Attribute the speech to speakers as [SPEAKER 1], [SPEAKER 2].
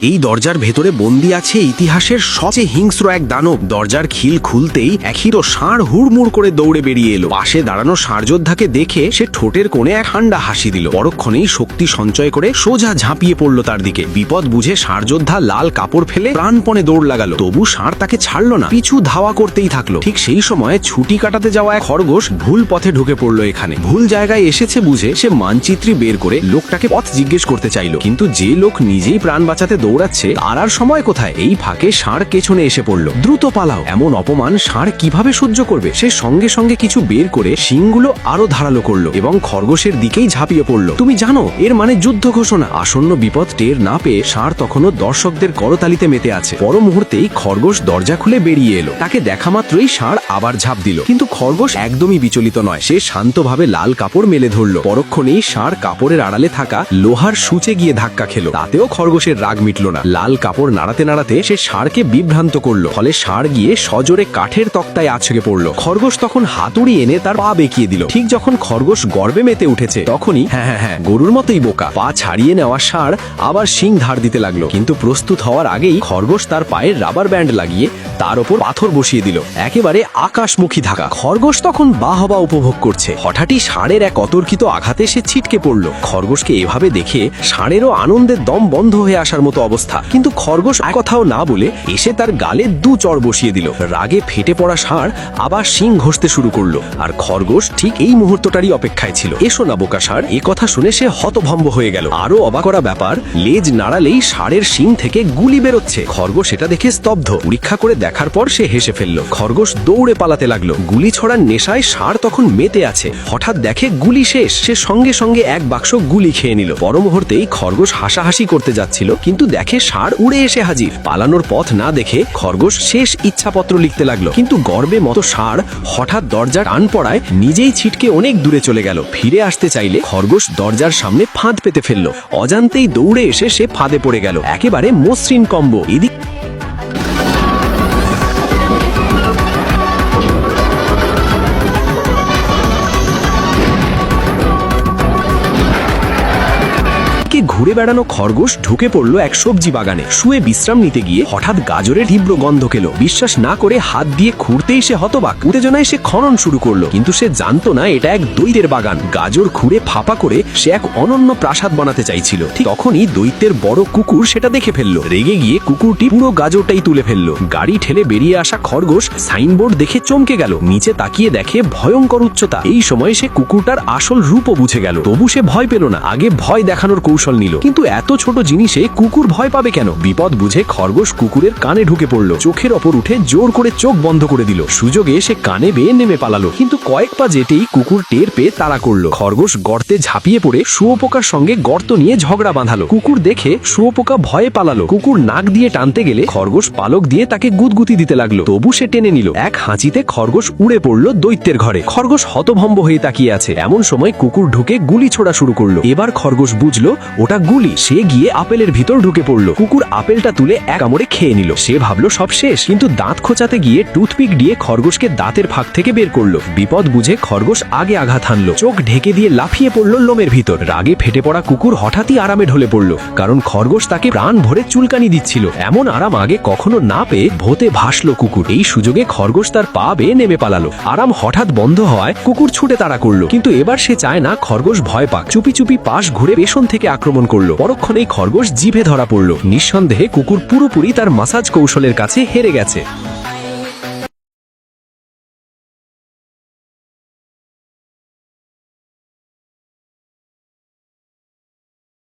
[SPEAKER 1] এই দরজার ভেতরে বন্দি আছে ইতিহাসের সবচেয়ে হিংস্র এক দানব। দরজার খিল খুলতেই এক হিরো ষাঁড় হুড়মুড় করে দৌড়ে বেরিয়ে এলো। পাশে দাঁড়ানো ষাঁড়যোদ্ধাকে দেখে সে ঠোঁটের কোণে এক ঠান্ডা হাসি দিল। পরক্ষণেই শক্তি সঞ্চয় করে সোজা ঝাঁপিয়ে পড়লো তার দিকে। বিপদ বুঝে ষাঁড়যোদ্ধা লাল কাপড় ফেলে প্রাণপণে দৌড় লাগালো। তবু ষাঁড় তাকে ছাড়লো না, পিছু ধাওয়া করতেই থাকলো। ঠিক সেই সময় ছুটি কাটাতে যাওয়া এক খরগোশ ভুল পথে ঢুকে পড়লো। এখানে ভুল জায়গায় এসেছে বুঝে সে মানচিত্রী বের করে লোকটাকে পথ জিজ্ঞেস করতে চাইলো, কিন্তু যে লোক নিজেই প্রাণ বাঁচাতে দৌড়াচ্ছে তার আর সময় কোথায়। এই ফাঁকে ষাঁড় পেছনে এসে পড়লো। দ্রুত পালাও। এমন অপমান ষাঁড় কিভাবে সহ্য করবে। সে সঙ্গে সঙ্গে কিছু বের করে শিংগুলো আরো ধারালো করলো এবং খরগোশের দিকেই ঝাঁপিয়ে পড়লো। তুমি জানো এর মানে যুদ্ধ ঘোষণা। আসন্ন বিপদ টের না পেয়ে ষাঁড় তখনও দর্শকদের করতালিতে মেতে আছে। পর মুহূর্তেই খরগোশ দরজা খুলে বেরিয়ে এলো। তাকে দেখা মাত্রই ষাঁড় আবার ঝাঁপ দিল, কিন্তু খরগোশ একদমই বিচলিত নয়। সে শান্তভাবে লাল কাপড় মেলে ধরলো। পরক্ষণেই ষাঁড় কাপড়ের আড়ালে থাকা লোহার সূচে গিয়ে ধাক্কা খেলো। তাতেও খরগোশের রাগ মিটল না। লাল কাপড় নাড়াতে নাড়াতে সে ষাঁড়কে বিভ্রান্ত করলো। ফলে ষাঁড় গিয়ে সজোরে কাঠের তক্তায় আছড়ে পড়লো। খরগোশ তখন হাতুড়ি এনে তার পা বেঁকিয়ে দিল। ঠিক যখন খরগোশ গর্বে মেতে উঠেছে তখনই হ্যাঁ গরুর মতোই বোকা, পা ছাড়িয়ে নেওয়া ষাঁড় আবার শিং ধার দিতে লাগলো। কিন্তু প্রস্তুত হওয়ার আগেই খরগোশ তার পায়ের রাবার ব্যান্ড লাগিয়ে তার ওপর পাথর বসিয়ে দিল। একেবারে আকাশমুখী ধাক্কা। খরগোশ তখন বাহবা উপভোগ করছে। হঠাৎই ষাঁড়ের এক অতর্কিত আঘাতে সে ছিটকে পড়ল। খরগোশকে এভাবে দেখে ষাঁড়েরও আনন্দের দম বন্ধ হয়ে আসার মতো অবস্থা। কিন্তু খরগোশ এক কথাও না বলে এসে তার গালে দু চড় বসিয়ে দিল। রাগে ফেটে পড়া ষাঁড় আবার শিং ঘষতে শুরু করলো। আর খরগোশ ঠিক এই মুহূর্তটারই অপেক্ষায় ছিল। এসো না বোকা ষাঁড়। এ কথা শুনে সে হতভম্ব হয়ে গেল। আরো অবাক করা ব্যাপার, লেজ নাড়ালেই ষাঁড়ের শিং থেকে গুলি বেরোচ্ছে। খরগোশ এটা দেখে স্তব্ধ। পরীক্ষা করে দেখার পর সে হেসে ফেলল। খরগোশ দৌড়ে পালাতে লাগলো। গুলি ছড়ার নেশায় ষাঁড় তখন মেতে আছে। হঠাৎ দেখে গুলি শেষ। সে সঙ্গে সঙ্গে এক বাক্স গুলি খেয়ে নিল। পর মুহূর্তেই খরগোশ হাসাহাসি করতে যাচ্ছিল, কিন্তু দেখে ষাঁড় উড়ে এসে হাজির। পালানোর পথ না দেখে খরগোশ শেষ ইচ্ছাপত্র লিখতে লাগলো। কিন্তু গর্বে মতো ষাঁড় হঠাৎ দরজার টান পড়ায় নিজেই ছিটকে অনেক দূরে চলে গেল। ফিরে আসতে চাইলে খরগোশ দরজার সামনে ফাঁদ পেতে ফেলল। অজান্তেই দৌড়ে এসে সে ফাঁদে পড়ে গেল। একেবারে মসৃণ কম্বো। এদিক ঘুরে বেড়ানো খরগোশ ঢুকে পড়লো এক সবজি বাগানে। শুয়ে বিশ্রাম নিতে গিয়ে হঠাৎ গাজরের তীব্র গন্ধ পেল। বিশ্বাস না করে হাত দিয়ে খুঁড়তেই সে হতবাক। উত্তেজনায় সে খনন শুরু করলো, কিন্তু সে জানতো না এটা এক দৈত্যের বাগান। গাজর খুঁড়ে ফাঁপা করে সে এক অনন্য প্রাসাদ বানাতে চাইছিল। ঠিক তখনই দৈত্যের বড় কুকুর সেটা দেখে ফেললো। রেগে গিয়ে কুকুরটি পুরো গাজরটাই তুলে ফেললো। গাড়ি ঠেলে বেরিয়ে আসা খরগোশ সাইনবোর্ড দেখে চমকে গেল। নিচে তাকিয়ে দেখে ভয়ঙ্কর উচ্চতা। এই সময় সে কুকুরটার আসল রূপও বুঝে গেল। তবু সে ভয় পেল না। আগে ভয় দেখানোর কৌশল নিল, কিন্তু এত ছোট জিনিসে কুকুর ভয় পাবে কেন। বিপদ বুঝে খরগোশ কুকুরের কানে ঢুকে পড়লো। চোখের ওপর উঠে জোর করে চোখ বন্ধ করে দিল। সুযোগে সে কানে বেয়ে নেমে পালালো, কিন্তু কয়েক পা যেতেই কুকুর টের পেয়ে তাড়া করলো। খরগোশ গর্তে ঝাঁপিয়ে পড়ে শুয়োপোকার সঙ্গে গর্ত নিয়ে ঝগড়া বাঁধালো। কুকুর দেখে শুয়োপোকা ভয়ে পালালো। কুকুর নাক দিয়ে টানতে গেলে খরগোশ পালক দিয়ে তাকে গুদগুতি দিতে লাগলো। তবু সে টেনে নিল। এক হাঁচিতে খরগোশ উড়ে পড়লো দৈত্যের ঘরে। খরগোশ হতভম্ব হয়ে তাকিয়ে আছে। এমন সময় কুকুর ঢুকে গুলি ছোড়া শুরু করলো। এবার খরগোশ বুঝলো ওটা গুলি। সে গিয়ে আপেলের ভিতর ঢুকে পড়লো। কুকুর আপেলটা তুলে এক কামড়ে খেয়ে নিল। সে ভাবলো সব শেষ, কিন্তু দাঁত খোঁচাতে গিয়ে টুথপিক দিয়ে খরগোশকে দাঁতের ফাঁক থেকে বের করলো। বিপদ বুঝে খরগোশ আগে আঘাত হানলো। চোখ ঢেকে দিয়ে লাফিয়ে পড়লো লোমের ভিতর। রাগে ফেটে পড়া কুকুর হঠাৎই আরামে ঢলে পড়লো, কারণ খরগোশ তাকে প্রাণ ভরে চুলকানি দিচ্ছিল। এমন আরাম আগে কখনো না পেয়ে ভোতে ভাসলো কুকুর। এই সুযোগে খরগোশ তার পা বেয়ে নেমে পালালো। আরাম হঠাৎ বন্ধ হওয়ায় কুকুর ছুটে তাড়া করলো, কিন্তু এবার সে চায় না খরগোশ ভয় পাক। চুপি চুপি পাশ ঘুরে পেছন থেকে আক্রমণ করলো। পরক্ষণেই খরগোশ জিভে ধরা পড়ল। নিঃসন্দেহে কুকুর পুরোপুরি তার মাসাজ কৌশলের কাছে হেরে গেছে।